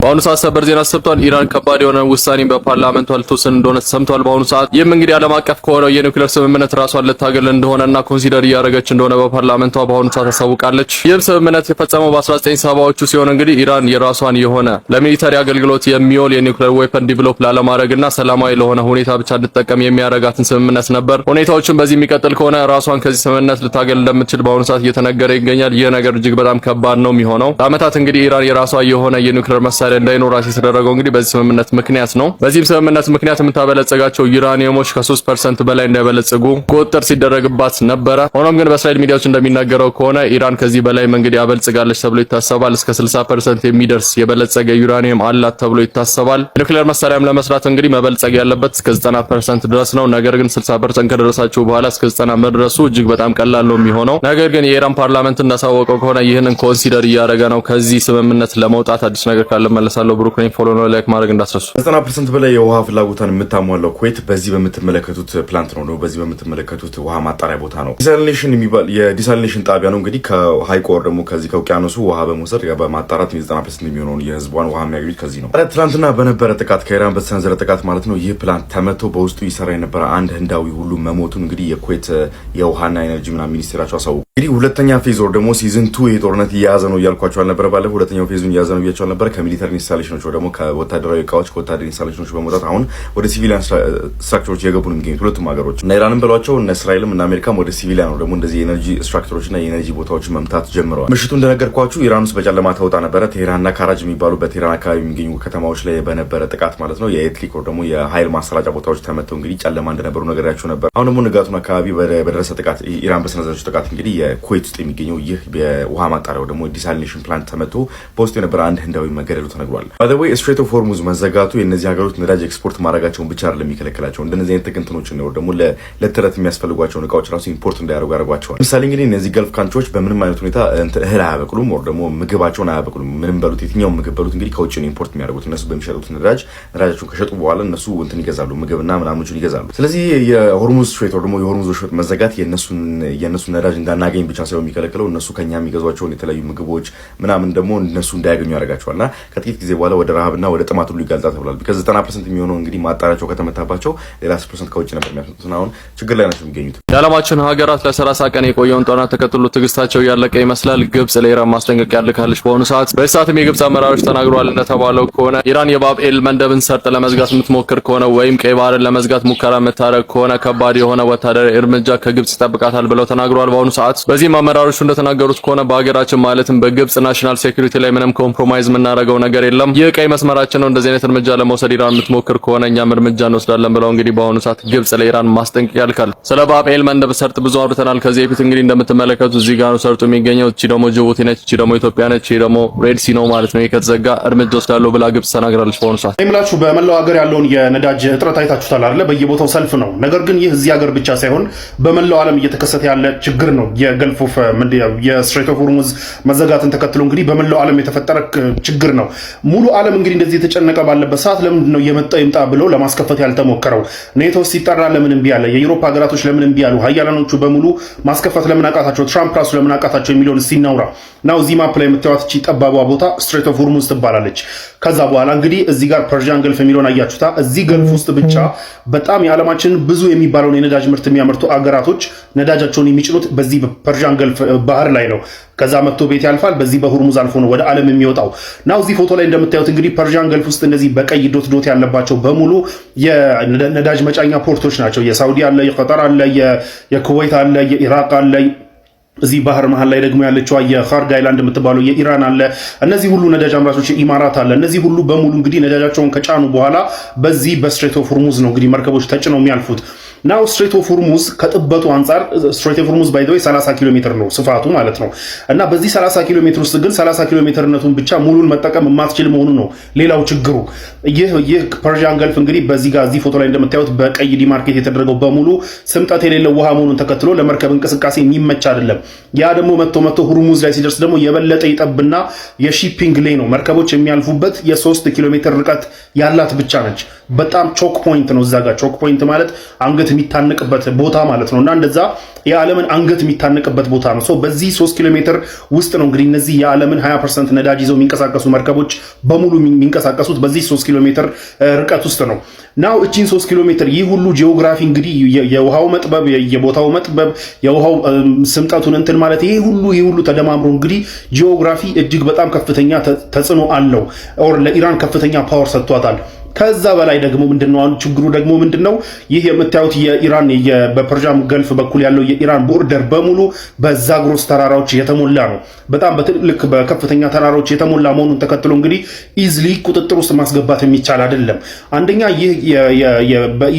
በአሁኑ ሰዓት ሰበር ዜና ሰጥቷል። ኢራን ከባድ የሆነ ውሳኔ በፓርላመንቱ ልትወስን እንደሆነ ሰምቷል። በአሁኑ ሰዓት ይህም እንግዲህ ዓለም አቀፍ ከሆነው የኒውክሌር ስምምነት ራሷን ልታገል እንደሆነና ኮንሲደር እያደረገች እንደሆነ በፓርላመንቷ በአሁኑ ሰዓት ታሳውቃለች። ይህም ስምምነት የፈጸመው በ1970ዎቹ ሲሆን እንግዲህ ኢራን የራሷን የሆነ ለሚሊተሪ አገልግሎት የሚውል የኒውክሌር ዌፐን ዲቨሎፕ ላለማድረግና ሰላማዊ ለሆነ ሁኔታ ብቻ እንድትጠቀም የሚያደርጋትን ስምምነት ነበር። ሁኔታዎችን በዚህ የሚቀጥል ከሆነ ራሷን ከዚህ ስምምነት ልታገል እንደምትችል በአሁኑ ሰዓት እየተነገረ ይገኛል። ይህ ነገር እጅግ በጣም ከባድ ነው የሚሆነው። ለዓመታት እንግዲህ ኢራን የራሷ የሆነ የኒውክሌር መሳሪያ እንዳይኖራት የተደረገው እንግዲህ በዚህ ስምምነት ምክንያት ነው። በዚህም ስምምነት ምክንያት የምታበለጽጋቸው ዩራኒየሞች ከ3% በላይ እንዳይበለጽጉ ቁጥጥር ሲደረግባት ነበረ። ሆኖም ግን በእስራኤል ሚዲያዎች እንደሚናገረው ከሆነ ኢራን ከዚህ በላይ እንግዲህ አበልጽጋለች ተብሎ ይታሰባል። እስከ 60% የሚደርስ የበለጸገ ዩራኒየም አላት ተብሎ ይታሰባል። ኒውክሌር መሳሪያም ለመስራት እንግዲህ መበልጸግ ያለበት እስከ 90% ድረስ ነው። ነገር ግን 60% ከደረሳችሁ በኋላ እስከ 90 መድረሱ እጅግ በጣም ቀላል ነው የሚሆነው። ነገር ግን የኢራን ፓርላመንት እንዳሳወቀው ከሆነ ይህንን ኮንሲደር እያደረገ ነው ከዚህ ስምምነት ለመውጣት። አዲስ ነገር ካለ መለሳለሁ። ብሩክ ነኝ። ፎሎ ነው፣ ላይክ ማድረግ እንዳትረሱ። 90% በላይ የውሃ ፍላጎቷን የምታሟላው ኩዌት በዚህ በምትመለከቱት ፕላንት ነው። በዚህ በምትመለከቱት ውሃ ማጣሪያ ቦታ ነው። ዲሳሊኔሽን የሚባል የዲሳሊኔሽን ጣቢያ ነው። እንግዲህ ከሃይቆ ወር ደግሞ ከዚህ ከውቅያኖሱ ውሃ በመውሰድ በማጣራት 90% የሚሆነውን የህዝቧን ውሃ የሚያገኙት ከዚህ ነው። ትናንትና በነበረ ጥቃት ከኢራን በተሰነዘረ ጥቃት ማለት ነው ይህ ፕላንት ተመቶ በውስጡ ይሰራ የነበረ አንድ ህንዳዊ ሁሉ መሞቱን እንግዲህ የኩዌት የውሃና ኤነርጂ ምናምን ሚኒስቴራቸው አሳውቁ። እንግዲህ ሁለተኛ ፌዝ ወር ደግሞ ሲዝን 2 ይሄ ጦርነት እየያዘ ነው እያልኳቸው አልነበረ? ባለፈው ሁለተኛው ፌዙን እየያዘ ነው ብያቸው አልነበረ? ከሚሊተሪ ኢንስታሌሽኖች ደግሞ ከወታደራዊ እቃዎች ከወታደራዊ ኢንስታሌሽኖች በመውጣት አሁን ወደ ሲቪሊያን ስትራክቸሮች እየገቡ ነው የሚገኙት ሁለቱም ሀገሮች እና ኢራንም በሏቸው እነ እስራኤልም እና አሜሪካም ወደ ሲቪሊያን ነው ደግሞ እንደዚህ የኤነርጂ ስትራክቸሮችና የኤነርጂ ቦታዎችን መምታት ጀምረዋል። ምሽቱ እንደነገርኳችሁ ኢራን ውስጥ በጨለማ ተውጣ ነበረ። ቴህራንና ካራጅ የሚባሉ በቴህራን አካባቢ የሚገኙ ከተማዎች ላይ በነበረ ጥቃት ማለት ነው የኤሌክትሪክ ወር ደግሞ የኃይል ማሰራጫ ቦታዎች ተመተው እንግዲህ ጨለማ እንደነበሩ ነገራችሁ ነበር። አሁን ደግሞ ንጋቱን አካባቢ በደረሰ ጥቃት ኢራን በሰነዘረችው ጥቃት እንግዲህ የኩዌት ውስጥ የሚገኘው ይህ የውሃ ማጣሪያው ደግሞ ዲሳሊኔሽን ፕላንት ተመቶ በውስጡ የነበረ አንድ ህንዳዊ መገደሉ ተነግሯል። ባይ ዘ ዌይ ስትሬት ኦፍ ሆርሙዝ መዘጋቱ የእነዚህ ሀገሮች ነዳጅ ኤክስፖርት ማድረጋቸውን ብቻ አይደለም የሚከለክላቸው እንደነዚህ አይነት ጥቅንትኖችን ነው ደግሞ ለተረት የሚያስፈልጓቸውን እቃዎች ራሱ ኢምፖርት እንዳያደርጉ ያደርጓቸዋል። ለምሳሌ እንግዲህ እነዚህ ገልፍ ካንትሪዎች በምንም አይነት ሁኔታ እህል አያበቅሉም ወር ደግሞ ምግባቸውን አያበቅሉም። ምንም በሉት የትኛውም ምግብ በሉት እንግዲህ ከውጭ ነው ኢምፖርት የሚያደርጉት። እነሱ በሚሸጡት ነዳጃቸውን ከሸጡ በኋላ እነሱ እንትን ይገዛሉ፣ ምግብና ምናምኖችን ይገዛሉ። ስለዚህ የሆርሙዝ ስትሬት ወር ደግሞ የሆርሙዝ ወሽመጥ መዘጋት የእነሱን ነዳጅ እንዳናገኝ ብቻ ሳይሆን የሚከለክለው እነሱ ከኛ የሚገዟቸውን የተለያዩ ምግቦች ምናምን ደግሞ እነሱ እንዳያገኙ ያደርጋቸዋልና ከጥቂት ጊዜ በኋላ ወደ ረሃብና ወደ ጥማት ሁሉ ይጋልጣል ተብሏል። ቢካዝ 90% የሚሆነው እንግዲህ ማጣሪያቸው ከተመታባቸው ሌላ 10% ከውጭ ነበር የሚያስመጡት። አሁን ችግር ላይ ናቸው የሚገኙት። የዓለማችን ሀገራት ለ30 ቀን የቆየውን ጦርነት ተከትሎ ትዕግስታቸው ያለቀ ይመስላል። ግብጽ ለኢራን ማስጠንቀቂያ ልካለች። በአሁኑ ሰዓት በዚህ ሰዓትም የግብጽ አመራሮች ተናግረዋል። እንደተባለው ከሆነ ኢራን የባብኤል መንደብን ሰርጥ ለመዝጋት የምትሞክር ከሆነ ወይም ቀይ ባህርን ለመዝጋት ሙከራ የምታደርግ ከሆነ ከባድ የሆነ ወታደራዊ እርምጃ ከግብጽ ይጠብቃታል ብለው ተናግረዋል። በአሁኑ ሰዓት በዚህም አመራሮቹ እንደተናገሩት ከሆነ በሀገራችን ማለትም በግብጽ ናሽናል ሴኩሪቲ ላይ ምንም ኮምፕሮማይዝ የምናደርገው ነገር የለም። ይህ ቀይ መስመራችን ነው። እንደዚህ አይነት እርምጃ ለመውሰድ ኢራን የምትሞክር ከሆነ እኛም እርምጃ እንወስዳለን ብለው እንግዲህ በአሁኑ ሰዓት ግብጽ ለኢራን ማስጠንቀቂያ ልካል። ስለ ባብኤል መንደብ ሰርጥ ብዙ አውርተናል ከዚህ በፊት። እንግዲህ እንደምትመለከቱት እዚህ ጋር ነው ሰርጡ የሚገኘው። እቺ ደግሞ ጅቡቲ ነች፣ እቺ ደግሞ ኢትዮጵያ ነች፣ እቺ ደግሞ ሬድ ሲ ነው ማለት ነው። ከተዘጋ እርምጃ ወስዳለሁ ብላ ግብጽ ተናግራለች። በአሁኑ ሰዓት እምላችሁ በመላው ሀገር ያለውን የነዳጅ እጥረት አይታችሁታል አይደለ? በየቦታው ሰልፍ ነው። ነገር ግን ይህ እዚህ ሀገር ብቻ ሳይሆን በመላው ዓለም እየተከሰተ ያለ ችግር ነው። የገልፍ ኦፍ የስትሬት ኦፍ ሆርሙዝ መዘጋትን ተከትሎ እንግዲህ በመላው ዓለም የተፈጠረ ችግር ነው። ሙሉ ዓለም እንግዲህ እንደዚህ የተጨነቀ ባለበት ሰዓት ለምንድን ነው የመጣው ይምጣ ብሎ ለማስከፈት ያልተሞከረው? ኔቶ ሲጠራ ለምን እምቢ አለ? የአውሮፓ ሀገራቶች ለምን እምቢ አሉ? ሀያላኖቹ በሙሉ ማስከፈት ለምን አቃታቸው? ትራምፕ ራሱ ለምን አቃታቸው የሚለውን ሲናውራ ናው እዚህ ማፕ ላይ የምታዩት እቺ ጠባቧ ቦታ ስትሬት ኦፍ ሆርሙዝ ትባላለች። ከዛ በኋላ እንግዲህ እዚህ ጋር ፐርሺያን ገልፍ የሚለውን አያችሁታ። እዚህ ገልፍ ውስጥ ብቻ በጣም የዓለማችን ብዙ የሚባለውን የነዳጅ ምርት የሚያመርቱ አገራቶች ነዳጃቸውን የሚጭኑት በዚህ በፐርሺያን ገልፍ ባህር ላይ ነው። ከዛ መጥቶ ቤት ያልፋል። በዚህ በሆርሙዝ አልፎ ነው ወደ ዓለም የሚወጣው። ናው እዚህ ፎቶ ላይ እንደምታዩት እንግዲህ ፐርሺያን ገልፍ ውስጥ እነዚህ በቀይ ዶት ያለባቸው በሙሉ የነዳጅ መጫኛ ፖርቶች ናቸው። የሳውዲ አለ፣ የቀጠር አለ፣ የኩዌት አለ፣ የኢራቅ አለ። እዚህ ባህር መሃል ላይ ደግሞ ያለችው የኻርግ አይላንድ የምትባለው የኢራን አለ። እነዚህ ሁሉ ነዳጅ አምራቾች የኢማራት አለ። እነዚህ ሁሉ በሙሉ እንግዲህ ነዳጃቸውን ከጫኑ በኋላ በዚህ በስትሬት ኦፍ ሆርሙዝ ነው እንግዲህ መርከቦች ተጭነው የሚያልፉት። ናው ስትሬት ኦፍ ሆርሙዝ ከጥበቱ አንፃር ስትሬት ኦፍ ሆርሙዝ ባይ ዘ ወይ 30 ኪሎ ሜትር ነው ስፋቱ ማለት ነው። እና በዚህ 30 ኪሎ ሜትር ውስጥ ግን 30 ኪሎ ሜትርነቱን ብቻ ሙሉን መጠቀም የማትችል መሆኑ ነው ሌላው ችግሩ። ይህ ፐርሺያን ገልፍ እንግዲህ በዚህ ጋር እዚህ ፎቶ ላይ እንደምታዩት በቀይ ዲማርኬት የተደረገው በሙሉ ስምጠት የሌለው ውሃ መሆኑን ተከትሎ ለመርከብ እንቅስቃሴ የሚመች አይደለም። ያ ደግሞ መጥቶ ሆርሙዝ ላይ ሲደርስ ደግሞ የበለጠ ይጠብና የሺፒንግ ላይ ነው መርከቦች የሚያልፉበት የ3 ኪሎ ሜትር ርቀት ያላት ብቻ ነች። በጣም ቾክ ፖይንት ነው። እዛ ጋር ቾክ ፖይንት ማለት አንገት የሚታነቅበት ቦታ ማለት ነውና እንደዛ የዓለምን አንገት የሚታነቅበት ቦታ ነው። ሶ በዚህ 3 ኪሎ ሜትር ውስጥ ነው እንግዲህ እነዚህ የዓለምን 20% ነዳጅ ይዘው የሚንቀሳቀሱ መርከቦች በሙሉ የሚንቀሳቀሱት በዚህ 3 ኪሎ ሜትር ርቀት ውስጥ ነው። ናው እቺን 3 ኪሎ ሜትር ይህ ሁሉ ጂኦግራፊ እንግዲህ የውሃው መጥበብ የቦታው መጥበብ የውሃው ስምጠቱን እንትን ማለት ይሄ ሁሉ ተደማምሮ እንግዲህ ጂኦግራፊ እጅግ በጣም ከፍተኛ ተጽዕኖ አለው። ኦር ለኢራን ከፍተኛ ፓወር ሰጥቷታል። ከዛ በላይ ደግሞ ምንድነው ችግሩ ደግሞ ምንድነው ይህ የምታዩት የኢራን በፐርዣም ገልፍ በኩል ያለው የኢራን ቦርደር በሙሉ በዛግሮስ ተራራዎች የተሞላ ነው። በጣም በትልቅ በከፍተኛ ተራራዎች የተሞላ መሆኑን ተከትሎ እንግዲህ ኢዝሊ ቁጥጥር ውስጥ ማስገባት የሚቻል አይደለም። አንደኛ ይህ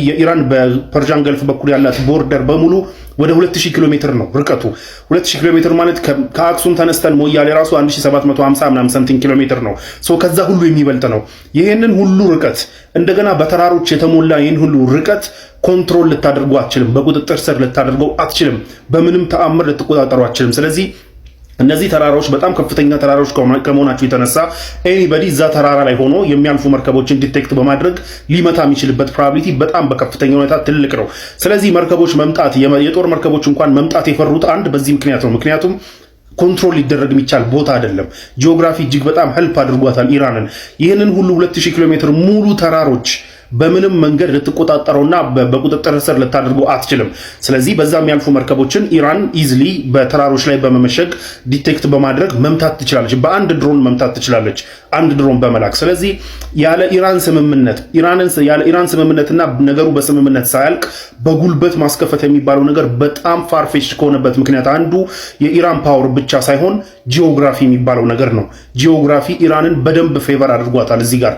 የኢራን በፐርዣን ገልፍ በኩል ያላት ቦርደር በሙሉ ወደ 2000 ኪሎ ሜትር ነው ርቀቱ። 2000 ኪሎ ሜትር ማለት ከአክሱም ተነስተን ሞያሌ ራሱ 1750 ምናምን ሰምቲንግ ኪሎ ሜትር ነው። ሶ ከዛ ሁሉ የሚበልጥ ነው። ይሄንን ሁሉ ርቀት እንደገና በተራሮች የተሞላ ይህን ሁሉ ርቀት ኮንትሮል ልታደርጉ አትችልም። በቁጥጥር ስር ልታደርገው አትችልም። በምንም ተአምር ልትቆጣጠሩ አትችልም። ስለዚህ እነዚህ ተራራዎች በጣም ከፍተኛ ተራራዎች ከመሆናቸው የተነሳ ኤኒባዲ እዛ ተራራ ላይ ሆኖ የሚያልፉ መርከቦችን ዲቴክት በማድረግ ሊመታ የሚችልበት ፕሮባቢሊቲ በጣም በከፍተኛ ሁኔታ ትልቅ ነው። ስለዚህ መርከቦች መምጣት የጦር መርከቦች እንኳን መምጣት የፈሩት አንድ በዚህ ምክንያት ነው። ምክንያቱም ኮንትሮል ሊደረግ የሚቻል ቦታ አይደለም። ጂኦግራፊ እጅግ በጣም ሄልፕ አድርጓታል ኢራንን። ይህንን ሁሉ 2000 ኪሎ ሜትር ሙሉ ተራሮች በምንም መንገድ ልትቆጣጠረውና በቁጥጥር ስር ልታደርገው አትችልም። ስለዚህ በዛ የሚያልፉ መርከቦችን ኢራን ኢዝሊ በተራሮች ላይ በመመሸግ ዲቴክት በማድረግ መምታት ትችላለች። በአንድ ድሮን መምታት ትችላለች፣ አንድ ድሮን በመላክ። ስለዚህ ያለ ኢራን ስምምነትና ነገሩ በስምምነት ሳያልቅ በጉልበት ማስከፈት የሚባለው ነገር በጣም ፋርፌች ከሆነበት ምክንያት አንዱ የኢራን ፓወር ብቻ ሳይሆን ጂኦግራፊ የሚባለው ነገር ነው። ጂኦግራፊ ኢራንን በደንብ ፌቨር አድርጓታል። እዚህ ጋር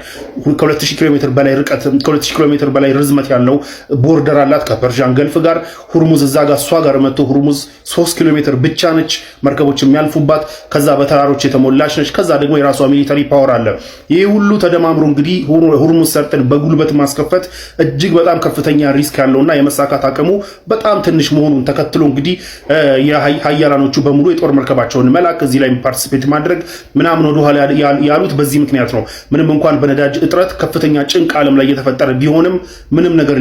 ከ2000 ኪሎ ሜትር በላይ ርቀት ከ2000 ኪሎ ሜትር በላይ ርዝመት ያለው ቦርደር አላት ከፐርዣን ገልፍ ጋር። ሁርሙዝ እዛ ጋር እሷ ጋር መጥቶ ሁርሙዝ 3 ኪሎ ሜትር ብቻ ነች መርከቦች የሚያልፉባት። ከዛ በተራሮች የተሞላች ነች። ከዛ ደግሞ የራሷ ሚሊተሪ ፓወር አለ። ይህ ሁሉ ተደማምሮ እንግዲህ ሁርሙዝ ሰርጥን በጉልበት ማስከፈት እጅግ በጣም ከፍተኛ ሪስክ ያለውና የመሳካት አቅሙ በጣም ትንሽ መሆኑን ተከትሎ እንግዲህ የሀያላኖቹ በሙሉ የጦር መርከባቸውን መላክ እዚህ ላይ ፓርቲሲፔት ማድረግ ምናምን ወደኋላ ያሉት በዚህ ምክንያት ነው። ምንም እንኳን በነዳጅ እጥረት ከፍተኛ ጭንቅ ዓለም ላይ የተፈጠረ ቢሆንም ምንም ነገር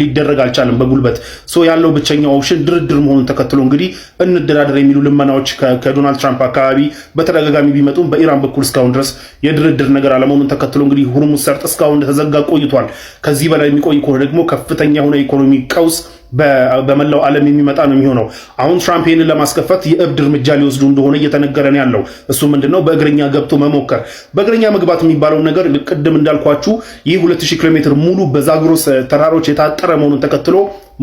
ሊደረግ አልቻለም በጉልበት። ሶ ያለው ብቸኛው ኦፕሽን ድርድር መሆኑን ተከትሎ እንግዲህ እንደራደር የሚሉ ልመናዎች ከዶናልድ ትራምፕ አካባቢ በተደጋጋሚ ቢመጡም በኢራን በኩል እስካሁን ድረስ የድርድር ነገር አለመሆኑን ተከትሎ እንግዲህ ሁርሙዝ ሰርጥ እስካሁን እንደተዘጋ ቆይቷል። ከዚህ በላይ የሚቆይ ከሆነ ደግሞ ከፍተኛ የሆነ ኢኮኖሚ ቀውስ በመላው ዓለም የሚመጣ ነው የሚሆነው። አሁን ትራምፕ ይህንን ለማስከፈት የእብድ እርምጃ ሊወስዱ እንደሆነ እየተነገረን ያለው እሱ ምንድነው? በእግረኛ ገብቶ መሞከር። በእግረኛ መግባት የሚባለው ነገር ቅድም እንዳልኳችሁ ይህ 2000 ኪሎ ሜትር ሙሉ በዛግሮስ ተራሮች የታጠረ መሆኑን ተከትሎ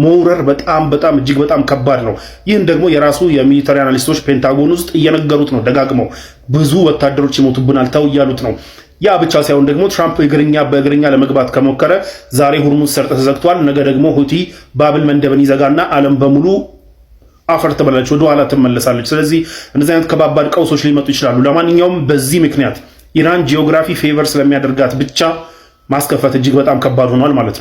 መውረር በጣም እጅግ በጣም ከባድ ነው። ይህን ደግሞ የራሱ የሚሊተሪ አናሊስቶች ፔንታጎን ውስጥ እየነገሩት ነው ደጋግመው። ብዙ ወታደሮች ይሞቱብናል ተው እያሉት ነው። ያ ብቻ ሳይሆን ደግሞ ትራምፕ በእግረኛ ለመግባት ከሞከረ ዛሬ ሁርሙዝ ሰርጥ ተዘግቷል፣ ነገ ደግሞ ሁቲ ባብል መንደብን ይዘጋና ዓለም በሙሉ አፈር ትበላለች፣ ወደ ኋላ ትመለሳለች። ስለዚህ እንደዚህ አይነት ከባባድ ቀውሶች ሊመጡ ይችላሉ። ለማንኛውም በዚህ ምክንያት ኢራን ጂኦግራፊ ፌቨር ስለሚያደርጋት ብቻ ማስከፈት እጅግ በጣም ከባድ ሆኗል ማለት ነው።